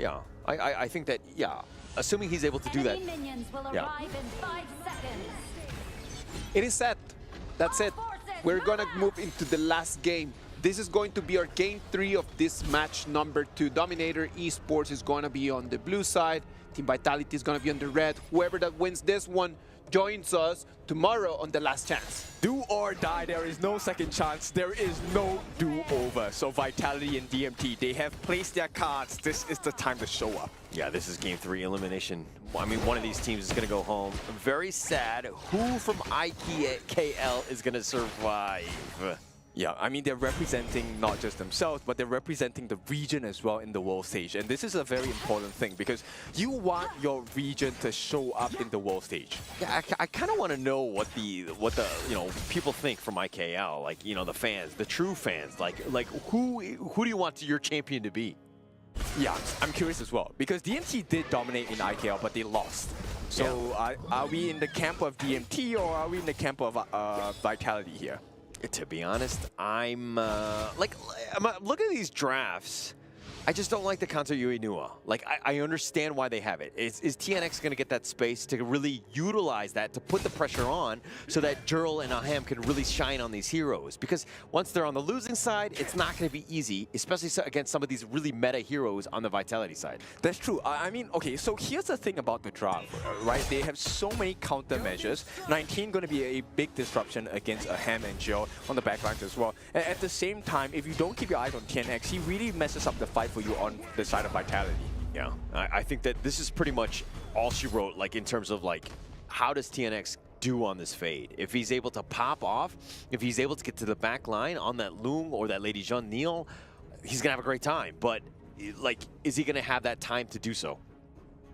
Yeah, I think that, yeah, assuming he's able to do that. Yeah. It is set. That's it. We're gonna move into the last game. This is going to be our game 3 of this match number 2. Dominator Esports is gonna be on the blue side. Team Vitality is gonna be on the red. Whoever that wins this one joins us tomorrow on the last chance. Do or die, there is no second chance, there is no do-over. So Vitality and DMT, they have placed their cards. This is the time to show up. Yeah, this is game 3 elimination. I mean, one of these teams is gonna go home. Very sad. Who from IKL is gonna survive? Yeah, I mean, they're representing not just themselves, but they're representing the region as well in the world stage. And this is a very important thing because you want your region to show up in the world stage. Yeah, I kind of want to know what the people think from IKL, like, the fans, the true fans, like who do you want your champion to be? Yeah, I'm curious as well because DMT did dominate in IKL, but they lost. So are we in the camp of DMT or are we in the camp of Vitality here? To be honest, I'm looking at these drafts. I just don't like the counter Uinua. Like, I understand why they have it. Is TNX going to get that space to really utilize that to put the pressure on so that Jurl and Ahem can really shine on these heroes? Because once they're on the losing side, it's not going to be easy, especially against some of these really meta heroes on the Vitality side. That's true. I mean, okay, so here's the thing about the draft, right? They have so many countermeasures. 19 going to be a big disruption against Ahem and Jurl on the backlines as well. And at the same time, if you don't keep your eyes on TNX, he really messes up the fight for you on the side of Vitality. Yeah, I think that this is pretty much all she wrote, like in terms of like, how does TNX do on this fade? If he's able to pop off, if he's able to get to the back line on that Loom or that Lady Jean Neil, he's gonna have a great time. But like, is he gonna have that time to do so?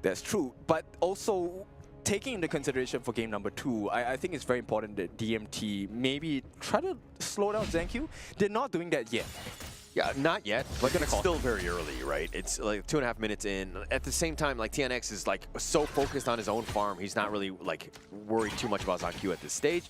That's true, but also taking into consideration for game number 2, I think it's very important that DMT maybe try to slow down ZanQ. They're not doing that yet. Yeah, not yet, but it's still very early, right? It's like 2.5 minutes in. At the same time, like TNX is like so focused on his own farm, he's not really like worried too much about ZanQ at this stage.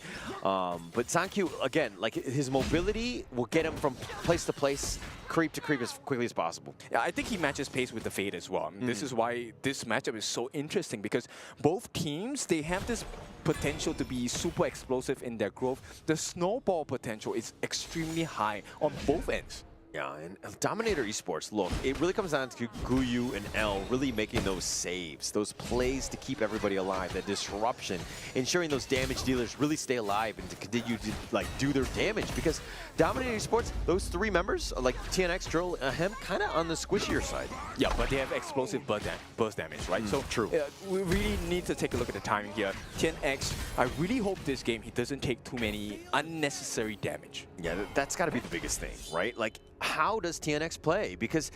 But ZanQ, again, like his mobility will get him from place to place, creep to creep as quickly as possible. Yeah, I think he matches pace with the Fade as well. This is why this matchup is so interesting because both teams, they have this potential to be super explosive in their growth. The snowball potential is extremely high on both ends. Yeah, and Dominator Esports, look, it really comes down to Guyu and L really making those saves, those plays to keep everybody alive, that disruption, ensuring those damage dealers really stay alive and to continue to like do their damage. Because Dominator Esports, those 3 members, like TNX, Drill, Ahem, kind of on the squishier side. Yeah, but they have explosive burst damage, right? So true. We really need to take a look at the timing here. TNX, I really hope this game he doesn't take too many unnecessary damage. Yeah, that's got to be the biggest thing, right? Like, how does TNX play? Because,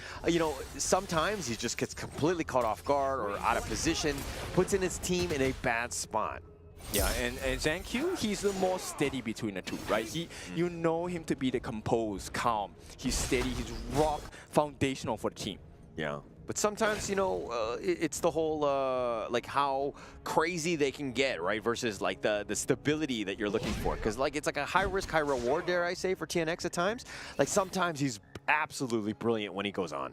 sometimes he just gets completely caught off guard or out of position, puts in his team in a bad spot. Yeah, and ZanQ, he's the more steady between the two, right? You know him to be the composed, calm. He's steady, he's rock, foundational for the team. Yeah. But sometimes, it's the whole, like, how crazy they can get, right? Versus, like, the stability that you're looking for. Because, like, it's like a high-risk, high-reward, dare I say, for TNX at times. Like, sometimes he's absolutely brilliant when he goes on.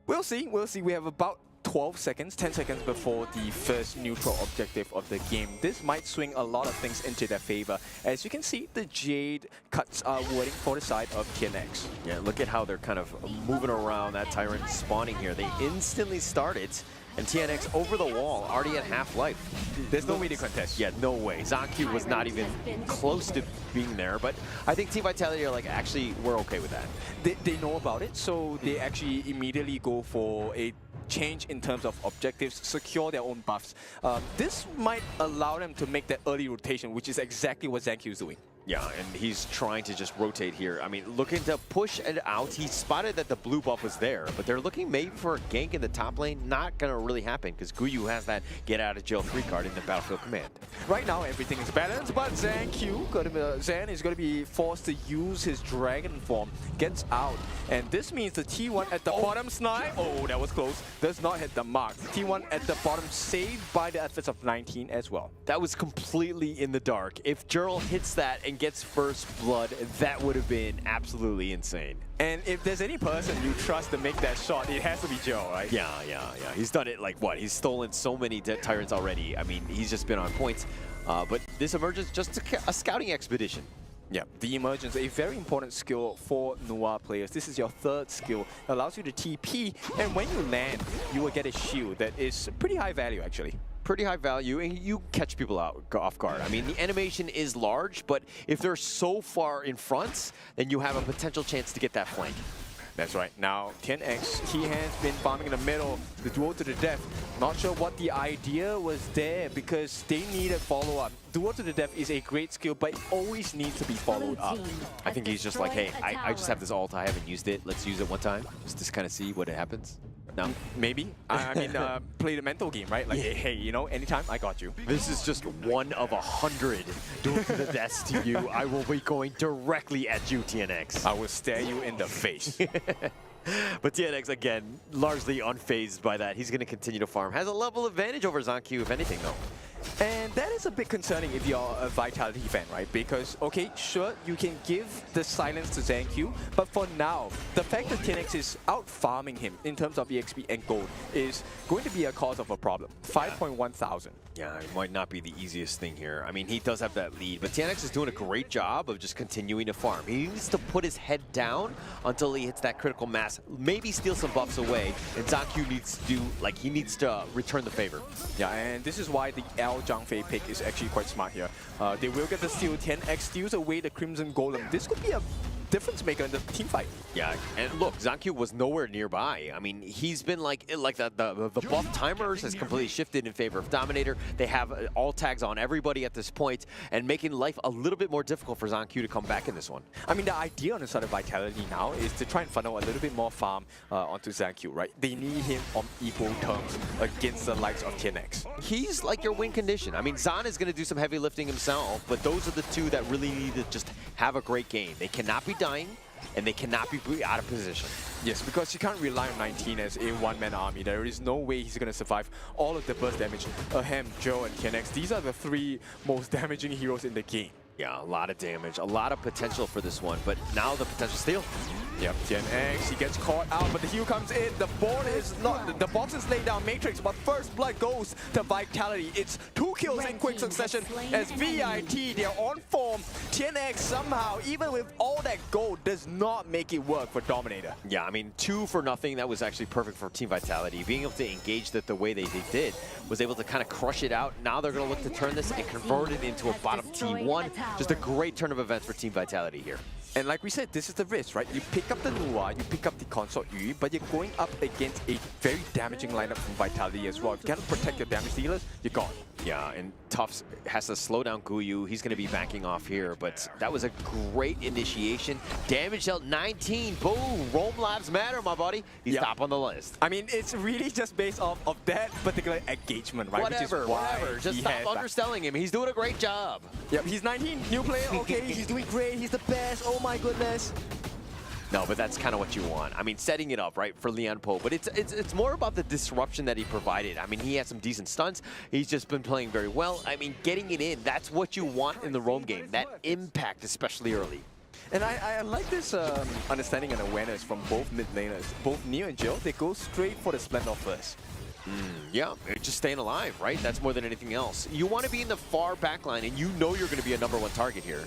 We'll see. We'll see. We have about 12 seconds, 10 seconds before the first neutral objective of the game. This might swing a lot of things into their favor. As you can see, the Jade cuts are waiting for the side of TNX. Yeah, look at how they're kind of moving around that Tyrant spawning here. They instantly start it, and TNX over the wall, already at half-life. There's no way to contest. Yeah, no way. ZanQ was not even close to being there, but I think Team Vitality are like, actually, we're okay with that. They know about it, so they actually immediately go for a change in terms of objectives, secure their own buffs. This might allow them to make that early rotation, which is exactly what ZanQ is doing. Yeah, and he's trying to just rotate here. I mean, looking to push it out. He spotted that the blue buff was there, but they're looking maybe for a gank in the top lane. Not going to really happen because Guyu has that get out of jail free card in the Battlefield Command. Right now, everything is balanced, but Zan is going to be forced to use his dragon form. Gets out, and this means the T1 at the bottom snipe. Oh, that was close. Does not hit the mark. T1 at the bottom saved by the efforts of 19 as well. That was completely in the dark. If Jurl hits that and and gets first blood, that would have been absolutely insane. And if there's any person you trust to make that shot, it has to be Joe, right? Yeah. He's done it like what? He's stolen so many Tyrants already. I mean, he's just been on points. But this emerges just a scouting expedition. Yeah, the emergence, a very important skill for Noah players. This is your third skill. It allows you to TP, and when you land, you will get a shield that is pretty high value, actually. Pretty high value, and you catch people out off guard. I mean, the animation is large, but if they're so far in front, then you have a potential chance to get that flank. That's right. Now, 10X, he has been farming in the middle, the duel to the death. Not sure what the idea was there because they needed follow-up. Duel to the death is a great skill, but it always needs to be followed up. I think he's just like, hey, I just have this ult, I haven't used it. Let's use it one time, just to kind of see what happens. No? Maybe. I mean, play the mental game, right? Like, hey, you know, anytime, I got you. This is just one of 100 duel to the deaths to you. I will be going directly at you, TNX. I will stare you in the face. But TNX, again, largely unfazed by that. He's going to continue to farm. Has a level advantage over ZonQ, if anything, though. And that is a bit concerning if you're a Vitality fan, right? Because, okay, sure, you can give the silence to ZonQ, but for now, the fact that 10X is out-farming him in terms of EXP and gold is going to be a cause of a problem. 5.1 thousand. Yeah, it might not be the easiest thing here. I mean, he does have that lead, but TNX is doing a great job of just continuing to farm. He needs to put his head down until he hits that critical mass, maybe steal some buffs away, and ZonQ needs to do, like, he needs to return the favor. Yeah, and this is why the L Zhangfei pick is actually quite smart here. They will get the steal. 10X steals away the Crimson Golem. This could be a difference maker in the team fight. Yeah, and look, ZonQ was nowhere nearby. I mean, he's been like the buff timers has completely shifted in favor of Dominator. They have all tags on everybody at this point, and making life a little bit more difficult for ZonQ to come back in this one. I mean, the idea on the side of Vitality now is to try and funnel a little bit more farm onto ZonQ, right? They need him on equal terms against the likes of 10X. He's like your win condition. I mean, Zon is going to do some heavy lifting himself, but those are the two that really need to just have a great game. They cannot be dying, and they cannot be out of position. Yes, because you can't rely on 19 as a one-man army. There is no way he's going to survive all of the burst damage. Ahem, Joe, and KNX, these are the three most damaging heroes in the game. Yeah, a lot of damage, a lot of potential for this one, but now the potential steal. Yep, 10X, he gets caught out, but the heal comes in. The board is not, the box is laid down Matrix, but first blood goes to Vitality. It's 2 kills in quick succession as VIT, they're on form. 10X somehow, even with all that gold, does not make it work for Dominator. Yeah, I mean, 2 for nothing, that was actually perfect for Team Vitality. Being able to engage that the way they did was able to kind of crush it out. Now they're going to look to turn this and convert it into a bottom T1. Just a great turn of events for Team Vitality here. And like we said, this is the risk, right? You pick up the Nuwa, you pick up the Consort Yu, but you're going up against a very damaging lineup from Vitality as well. If you can't protect your damage dealers, you're gone. Yeah, and Tufts has to slow down Guyu. He's going to be backing off here, but that was a great initiation. Damage dealt 19. Boom! Roam lives matter, my buddy. He's top on the list. I mean, it's really just based off of that particular engagement, right? Whatever, whatever. Just stop underselling him. He's doing a great job. Yep, he's 19, new player. Okay, he's doing great. He's the best. Oh my goodness. No, but that's kind of what you want. I mean, setting it up, right, for Lian Po. But it's more about the disruption that he provided. I mean, he had some decent stunts. He's just been playing very well. I mean, getting it in, that's what you want in the roam game. That impact, especially early. And I like this understanding and awareness from both mid laners. Both Neo and Jill, they go straight for the Splendor first. Yeah, just staying alive, right? That's more than anything else. You want to be in the far back line, and you know you're going to be a #1 target here.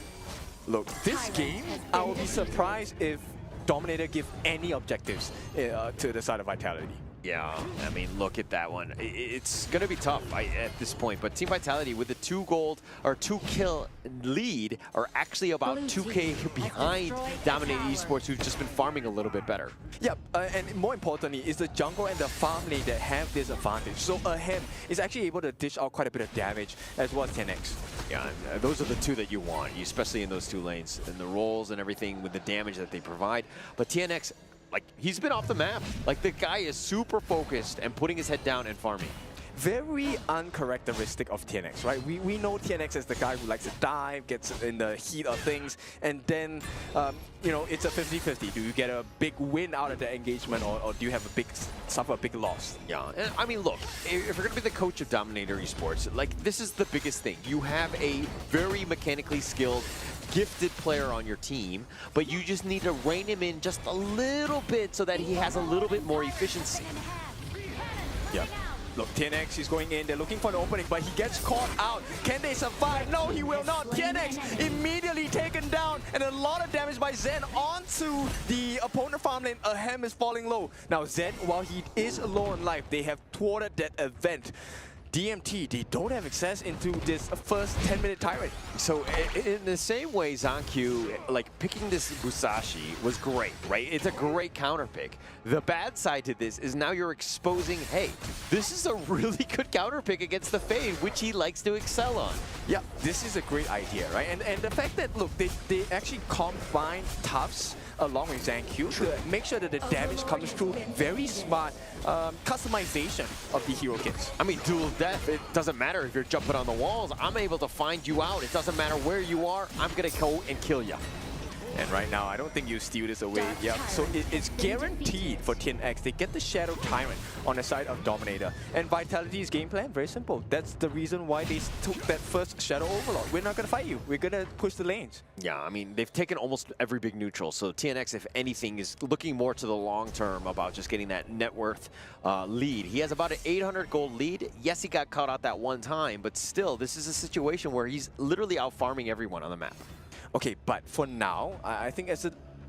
Look, this game, I will be surprised if Dominator give any objectives to the side of Vitality. Yeah, I mean, look at that one. It's going to be tough at this point, but Team Vitality with the 2 gold or 2 kill lead are actually about 2K behind Dominator Esports, who've just been farming a little bit better. Yep, and more importantly, it's the jungle and the farm lane that have this advantage. So Ahem is actually able to dish out quite a bit of damage, as well as 10X. Yeah, and those are the 2 that you want, especially in those 2 lanes, and the rolls and everything with the damage that they provide. But TNX, like, he's been off the map. Like, the guy is super focused and putting his head down and farming. Very uncharacteristic of TNX, right? We know TNX as the guy who likes to dive, gets in the heat of things, and then, you know, it's a 50-50. Do you get a big win out of the engagement, or do you have suffer a big loss? Yeah, and I mean, look, if you're going to be the coach of Dominator Esports, like, this is the biggest thing. You have a very mechanically skilled gifted player on your team, but you just need to rein him in just a little bit so that he has a little bit more efficiency. Yeah. Look, TNX is going in, they're looking for an opening, but he gets caught out. Can they survive? No, he will not. TNX immediately taken down, and a lot of damage by Zen onto the opponent farm lane. Ahem is falling low. Now Zen, while he is low on life, they have thwarted that event. DMT, they don't have access into this first 10-minute tirade. So in the same way, Zankyu, like picking this Musashi was great, right? It's a great counter pick. The bad side to this is now you're exposing, hey, this is a really good counter pick against the Fade, which he likes to excel on. Yeah, this is a great idea, right? And the fact that, look, they actually combine Tufts along with Zankyu to make sure that the damage comes through. Very smart customization of the hero kits. I mean, dual death, it doesn't matter if you're jumping on the walls. I'm able to find you out. It doesn't matter where you are. I'm going to go and kill you. And right now, I don't think you steal this away. Yep. So it's guaranteed for TNX. They get the Shadow Tyrant on the side of Dominator. And Vitality's game plan, very simple. That's the reason why they took that first Shadow Overlord. We're not going to fight you. We're going to push the lanes. Yeah, I mean, they've taken almost every big neutral. So TNX, if anything, is looking more to the long term about just getting that net worth lead. He has about an 800 gold lead. Yes, he got caught out that one time, but still, this is a situation where he's literally out farming everyone on the map. Okay, but for now, I think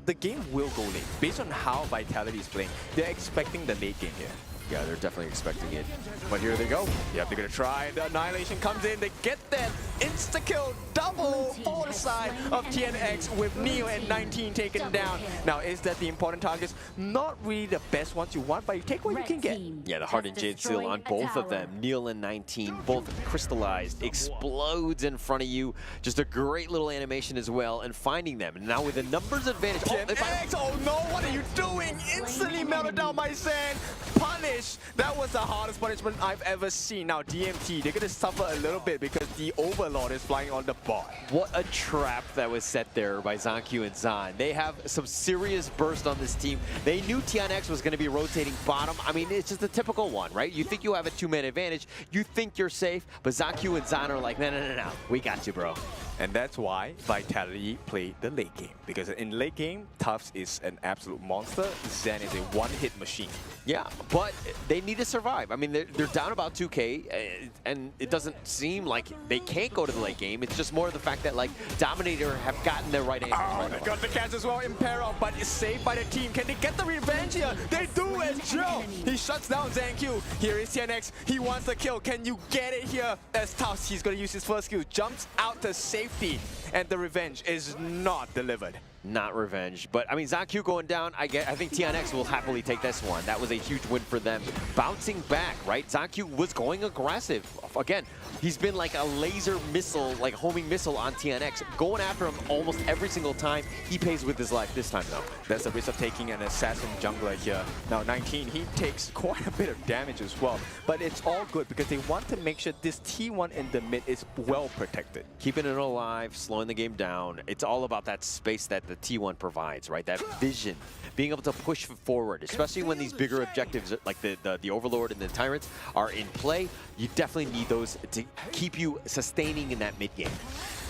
the game will go late. Based on how Vitality is playing, they're expecting the late game here. Yeah, they're definitely expecting it. But here they go. Yep, they're gonna try. The Annihilation comes in. They get that insta-kill double for the side of TNX with Neo and 19 taken down. Now, is that the important targets? Not really the best ones you want, but you take what you can get. Yeah, the Hardened Jade Seal on both of them. Neil and 19, both crystallized, explodes in front of you. Just a great little animation as well, and finding them. And now with the numbers advantage. TNX, oh no, what are you doing? Instantly melted down by Zen. Punish. That was the hardest punishment I've ever seen. Now DMT, they're gonna suffer a little bit because the Overlord is flying on the bot. What a trap that was set there by Zankyu and Zan. They have some serious burst on this team. They knew TNX was gonna be rotating bottom. I mean, it's just a typical one, right? You think you have a two-man advantage, you think you're safe, but Zankyu and Zan are like, no, we got you, bro. And that's why Vitality played the late game. Because in late game, Tufts is an absolute monster. Zen is a one-hit machine. Yeah, but they need to survive. I mean, they're down about 2K, and it doesn't seem like they can't go to the late game. It's just more of the fact that, like, Dominator have gotten the right answers. Oh, they got the catch as well, Impero, but it's saved by the team. Can they get the revenge here? They do as Joe. He shuts down Zankyu. Here is TNX. He wants the kill. Can you get it here? As Tufts, he's going to use his first skill. Jumps out to safety, and the revenge is not delivered. Not revenge, but I mean, Zankyu going down, I think TNX will happily take this one. That was a huge win for them. Bouncing back, right? Zankyu was going aggressive. Again, he's been like a laser missile, like homing missile on TNX, going after him almost every single time. He pays with his life this time, though. That's the risk of taking an assassin jungler here. Now, 19, he takes quite a bit of damage as well, but it's all good because they want to make sure this T1 in the mid is well protected. Keeping it alive, slowing the game down. It's all about that space that the T1 provides, right? That vision, being able to push forward, especially when these bigger objectives like the Overlord and the Tyrants are in play. You definitely need those to keep you sustaining in that mid game.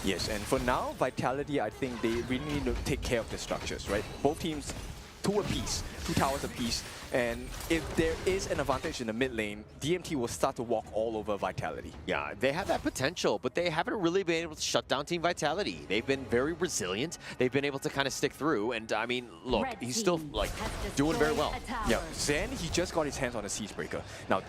Yes, and for now, Vitality, I think they really need to take care of the structures, right? Both teams, two apiece, 2 towers apiece, and if there is an advantage in the mid lane, DMT will start to walk all over Vitality. Yeah, they have that potential, but they haven't really been able to shut down Team Vitality. They've been very resilient. They've been able to kind of stick through, and I mean, look, he's still like doing very well. Yeah, Zen, he just got his hands on a Siegebreaker. Now,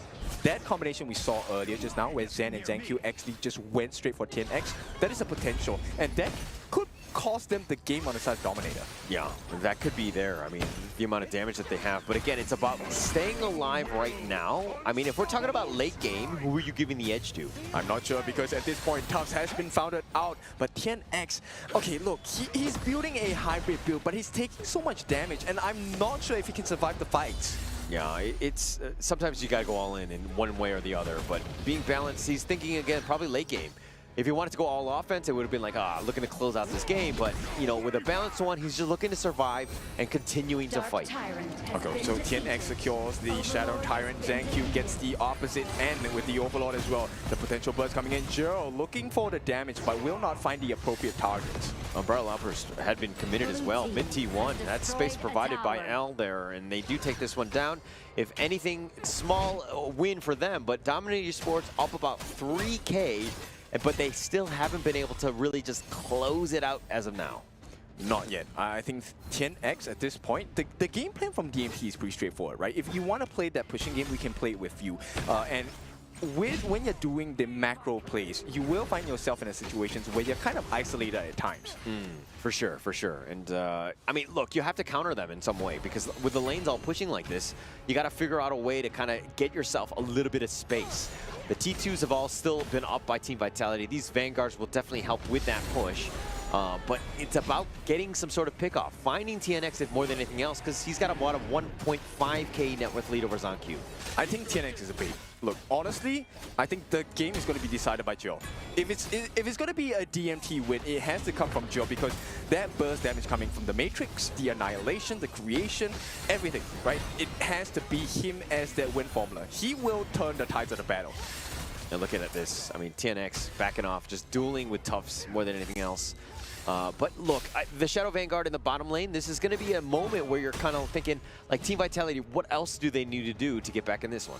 that combination we saw earlier just now, where Zen and Zankyu actually just went straight for TNX, that is a potential, and that could cost them the game on the side of Dominator. Yeah, that could be there. I mean, the amount of damage that they have. But again, it's about staying alive right now. I mean, if we're talking about late game, who are you giving the edge to? I'm not sure because at this point, Tufts has been founded out. But TNX, okay, look, he's building a hybrid build, but he's taking so much damage, and I'm not sure if he can survive the fights. Yeah, it's sometimes you gotta go all in one way or the other. But being balanced, he's thinking again, probably late game. If he wanted to go all offense, it would have been like, looking to close out this game. But, you know, with a balanced one, he's just looking to survive and continuing to fight. Okay, so TNX secures the Shadow Tyrant. ZanQ gets the opposite end with the Overlord as well. The potential burst coming in. Jero looking for the damage, but will not find the appropriate targets. Umbrella Uppers had been committed as well. Mid T1, that space provided by L there, and they do take this one down. If anything, small win for them, but Dominator Esports up about 3K, but they still haven't been able to really just close it out as of now. Not yet. I think TNX at this point, the game plan from DMT is pretty straightforward, right? If you want to play that pushing game, we can play it with you. And when you're doing the macro plays, you will find yourself in a situations where you're kind of isolated at times. For sure, for sure. And I mean, look, you have to counter them in some way because with the lanes all pushing like this, you got to figure out a way to kind of get yourself a little bit of space. The T2s have all still been up by Team Vitality. These Vanguards will definitely help with that push. But it's about getting some sort of pick-off, finding TNX if more than anything else, because he's got about a 1.5K net worth lead over ZanQ. I think TNX is a bait. Look, honestly, I think the game is going to be decided by Joe. If it's going to be a DMT win, it has to come from Joe because that burst damage coming from the Matrix, the Annihilation, the Creation, everything, right? It has to be him as that win formula. He will turn the tides of the battle. And looking at this, I mean, TNX backing off, just dueling with Tufts more than anything else. But look, the Shadow Vanguard in the bottom lane, this is going to be a moment where you're kind of thinking, like Team Vitality, what else do they need to do to get back in this one?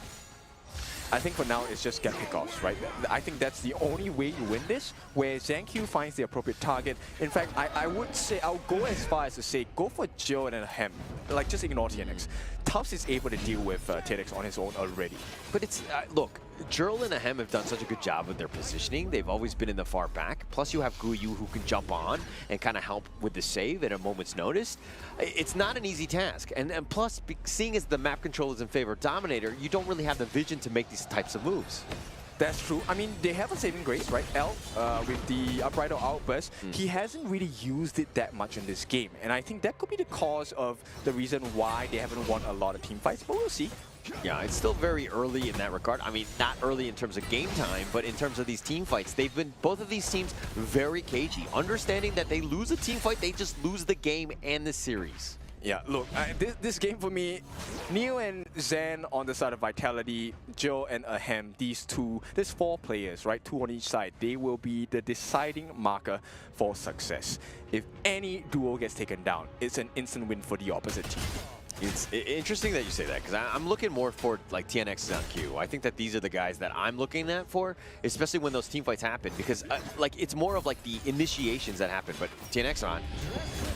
I think for now, it's just get pickoffs, right? I think that's the only way you win this, where ZanQ finds the appropriate target. In fact, I would say, I'll go as far as to say, go for Jill and Hem. Like, just ignore TNX. Tufts is able to deal with TNX on his own already. But it's, look, Jurl and Ahem have done such a good job with their positioning. They've always been in the far back. Plus, you have Guyu who can jump on and kind of help with the save at a moment's notice. It's not an easy task. And plus, seeing as the map control is in favor of Dominator, you don't really have the vision to make these types of moves. That's true. I mean, they have a saving grace, right? L, with the Upright Outburst, he hasn't really used it that much in this game. And I think that could be the cause of the reason why they haven't won a lot of team fights, but we'll see. Yeah, it's still very early in that regard. I mean, not early in terms of game time, but in terms of these team fights, they've been, both of these teams, very cagey. Understanding that they lose a team fight, they just lose the game and the series. Yeah, look, this game for me, Neo and Zen on the side of Vitality, Joe and Ahem, these two, there's 4 players, right? 2 on each side. They will be the deciding marker for success. If any duo gets taken down, it's an instant win for the opposite team. It's interesting that you say that, because I'm looking more for like TNX and Q. I think that these are the guys that I'm looking at for, especially when those team fights happen, because like it's more of like the initiations that happen, but TNX on.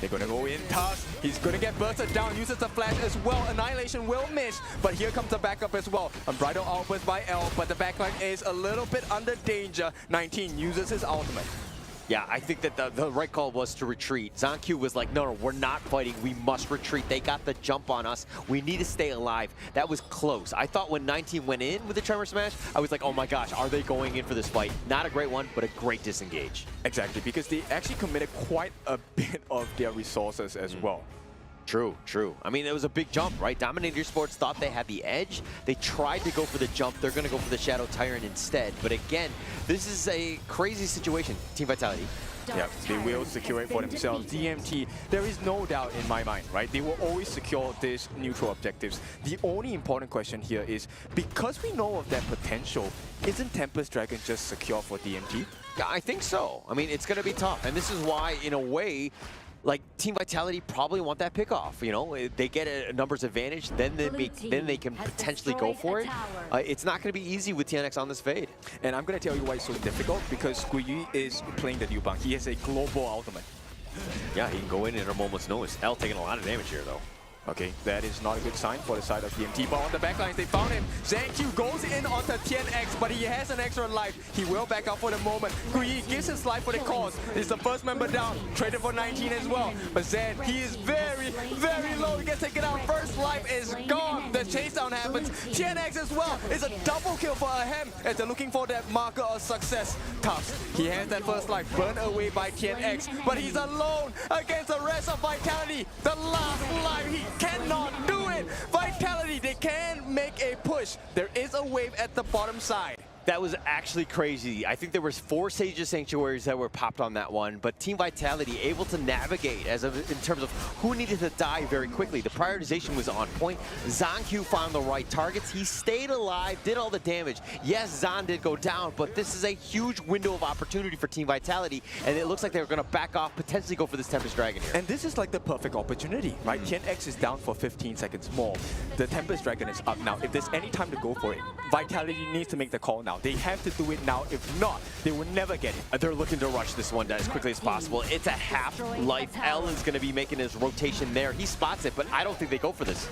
They're going to go in toss. He's going to get bursted down, uses the flash as well. Annihilation will miss, but here comes the backup as well. Unbridled outburst by L, but the backline is a little bit under danger. 19 uses his ultimate. Yeah, I think that the right call was to retreat. ZanQ was like, no, we're not fighting. We must retreat. They got the jump on us. We need to stay alive. That was close. I thought when 19 went in with the Tremor Smash, I was like, oh my gosh, are they going in for this fight? Not a great one, but a great disengage. Exactly, because they actually committed quite a bit of their resources as well. True, true. I mean, it was a big jump, right? Dominator Esports thought they had the edge. They tried to go for the jump. They're going to go for the Shadow Tyrant instead. But again, this is a crazy situation. Team Vitality. Yeah, they will secure it for themselves. DMT, there is no doubt in my mind, right? They will always secure these neutral objectives. The only important question here is, because we know of that potential, isn't Tempest Dragon just secure for DMT? Yeah, I think so. I mean, it's going to be tough. And this is why, in a way, like Team Vitality probably want that pick off. You know, they get a numbers advantage, then they can potentially go for it. It's not going to be easy with TNX on this fade. And I'm going to tell you why it's so difficult, because Guyu is playing the Yubang. He has a global ultimate. Yeah, he can go in at a moment's notice. L taking a lot of damage here, though. Okay, that is not a good sign for the side of DMT. But on the backlines, they found him. ZanQ goes in onto TNX, but he has an extra life. He will back up for the moment. Guyu gives his life for the cause. He's the first member down, traded for 19 as well. But Zen, he is very, very low. He gets taken out. First life is gone. The chase down happens. TNX as well. It's a double kill for Ahem as they're looking for that marker of success. Tufts, he has that first life burned away by TNX, but he's alone against the rest of Vitality. The last life, he cannot do it. Vitality, they can make a push. There is a wave at the bottom side. That was actually crazy. I think there was 4 Sages Sanctuaries that were popped on that one, but Team Vitality able to navigate in terms of who needed to die very quickly. The prioritization was on point. ZanQ found the right targets. He stayed alive, did all the damage. Yes, Zan did go down, but this is a huge window of opportunity for Team Vitality, and it looks like they're going to back off, potentially go for this Tempest Dragon here. And this is like the perfect opportunity, right? TNX is down for 15 seconds more. The Tempest Dragon is up now. If there's any time to go for it, Vitality needs to make the call now. They have to do it now. If not, they will never get it. They're looking to rush this one as quickly as possible. It's a half-life. L is going to be making his rotation there. He spots it, but I don't think they go for this.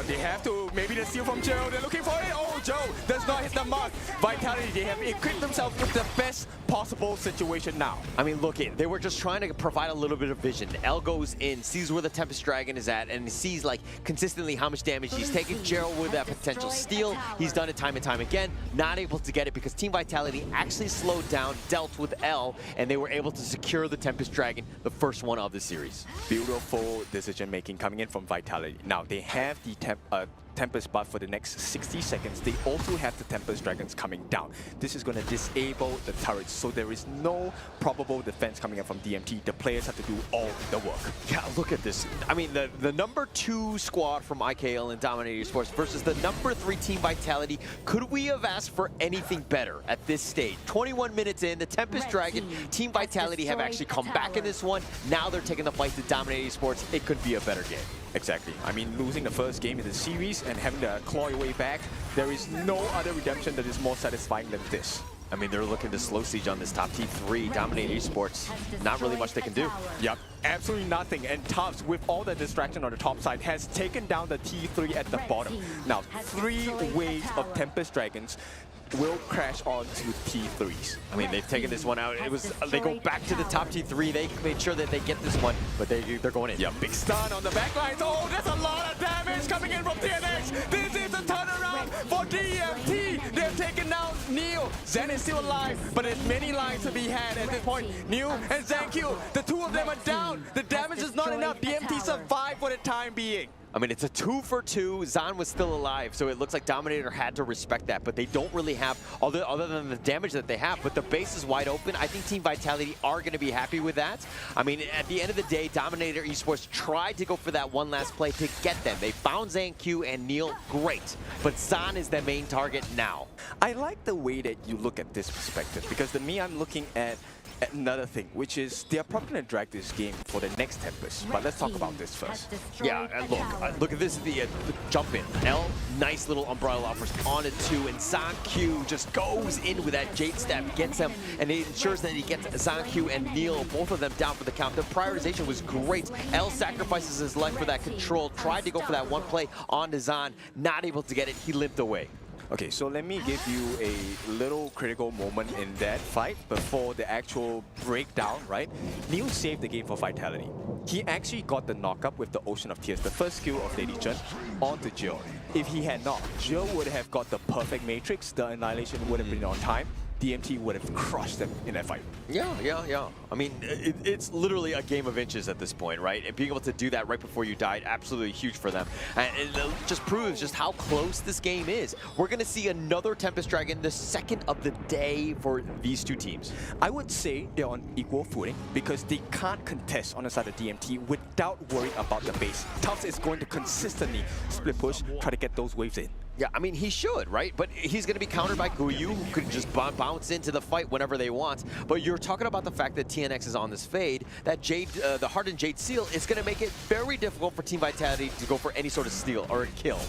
They have to. Maybe the steal from Joe. They're looking for it. Oh, Joe does not hit the mark. Vitality, they have equipped themselves with the best possible situation now. I mean, look, they were just trying to provide a little bit of vision. L goes in, sees where the Tempest Dragon is at, and sees like consistently how much damage he's taken. Gerald with that potential steal. He's done it time and time again. Not able to get it because Team Vitality actually slowed down, dealt with L, and they were able to secure the Tempest Dragon, the first one of the series. Beautiful decision making coming in from Vitality. Now they have the Tempest buff for the next 60 seconds. They also have the Tempest Dragons coming down. This is going to disable the turrets, so there is no probable defense coming up from DMT. The players have to do all the work. Yeah, look at this. I mean, the number 2 squad from IKL and DOMINATOR ESPORTS versus the number 3 Team Vitality. Could we have asked for anything better at this stage? 21 minutes in, the Tempest Dragon, Team Vitality have actually come back in this one. Now they're taking the fight to DOMINATOR ESPORTS. It could be a better game. Exactly. I mean, losing the first game in the series and having to claw your way back, there is no other redemption that is more satisfying than this. I mean, they're looking to slow siege on this top T3, DOMINATOR ESPORTS. Not really much they can do. Yep, absolutely nothing. And Tufts, with all the distraction on the top side, has taken down the T3 at the bottom. Now, 3 waves of Tempest Dragons will crash onto T3s. I mean, they've taken this one out. It was they go back to the top T3. They made sure that they get this one, but they're going in. Yeah, big stun on the backlines. Oh, that's a lot of damage coming in from TNX. This is a turnaround for DMT. They've taken down Neil. Zen is still alive, but there's many lines to be had at this point. Neil and ZanQ, the 2 of them are down. The damage is not enough. DMT survived for the time being. I mean, it's a 2 for 2. Zan was still alive, so it looks like Dominator had to respect that, but they don't really have, other than the damage that they have, but the base is wide open. I think Team Vitality are going to be happy with that. I mean, at the end of the day, DOMINATOR ESPORTS tried to go for that one last play to get them. They found ZanQ and Neil, great, but Zan is the main target now. I like the way that you look at this perspective, because to me, I'm looking at another thing, which is they are probably going to drag this game for the next Tempest. But let's talk about this first. Yeah, look at this, the jump in. L, nice little umbrella offers on it too, and ZanQ just goes in with that Jade Step, gets him, and it ensures that he gets ZanQ and Neil, both of them down for the count. The prioritization was great. L sacrifices his life for that control, tried to go for that one play onto Zan, not able to get it, he limped away. Okay, so let me give you a little critical moment in that fight before the actual breakdown, right? Neil saved the game for Vitality. He actually got the knockup with the Ocean of Tears, the first skill of Lady Chen, onto Jill. If he had not, Jill would have got the perfect matrix, the Annihilation would have been on time, DMT would have crushed them in that fight. Yeah. I mean, it's literally a game of inches at this point, right? And being able to do that right before you died, absolutely huge for them. And it just proves just how close this game is. We're going to see another Tempest Dragon, the second of the day for these 2 teams. I would say they're on equal footing because they can't contest on the side of DMT without worrying about the base. Tufts is going to consistently split push, try to get those waves in. Yeah, I mean, he should, right? But he's going to be countered by Guyu, who could just bounce into the fight whenever they want. But you're talking about the fact that TNX is on this fade, that Jade, the Hardened Jade Seal is going to make it very difficult for Team Vitality to go for any sort of steal or a kill.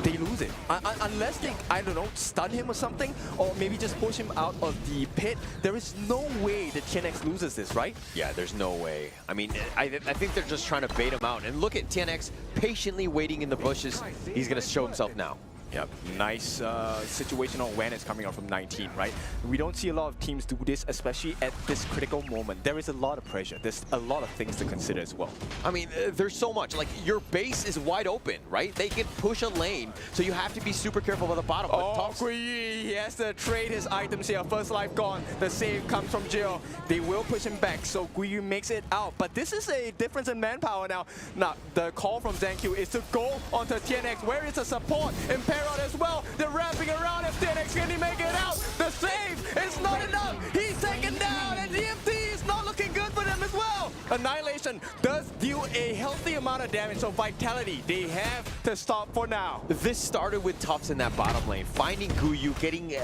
They lose it. Unless they, I don't know, stun him or something, or maybe just push him out of the pit, there is no way that TNX loses this, right? Yeah, there's no way. I mean, I think they're just trying to bait him out. And look at TNX patiently waiting in the bushes. He's going to show himself now. Yep, nice situational awareness coming out from 19, right? We don't see a lot of teams do this, especially at this critical moment. There is a lot of pressure. There's a lot of things to consider as well. I mean, there's so much. Like, your base is wide open, right? They can push a lane, so you have to be super careful with the bottom. Oh, Guyi, he has to trade his items here. First life gone. The save comes from Jill. They will push him back, so Guyi makes it out. But this is a difference in manpower now. Now, the call from ZanQ is to go onto TNX. Where is the support? Parrot as well. They're wrapping around. If TNX can he make it out? The The save is not enough. He's taken down, and DMT is not looking good for them as well. Annihilation does deal a healthy amount of damage, so Vitality, they have to stop for now. This started with Tufts in that bottom lane, finding Guyu,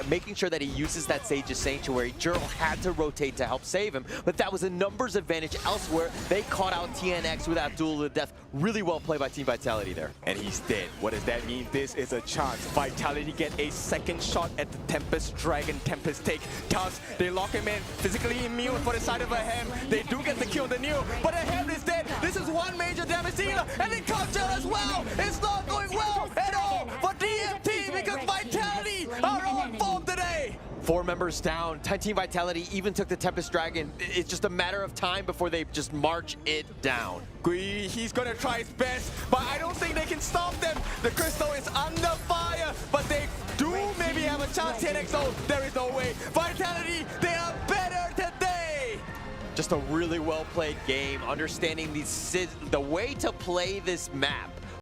making sure that he uses that Sage's Sanctuary. Jurl had to rotate to help save him, but that was a numbers advantage elsewhere. They caught out TNX with that duel to the death. Really well played by Team Vitality there. And he's dead. What does that mean? This is a chance. Vitality get a second shot at the Tempest Dragon Tempest take. Tufts, they lock him in, physically immune for the side of a Hem. They do get the kill on the new, but a Hem is dead. This is one major damage dealer, and it comes out as well. It's not going well at all for DMT because Vitality are on form today. 4 members down. Team Vitality even took the Tempest Dragon. It's just a matter of time before they just march it down. Gui, he's gonna try his best, but I don't think they can stop them. The crystal is under fire, but they do maybe have a chance. TNXO, there is no way. Vitality, they are better today. Just a really well played game, understanding the way to play this map.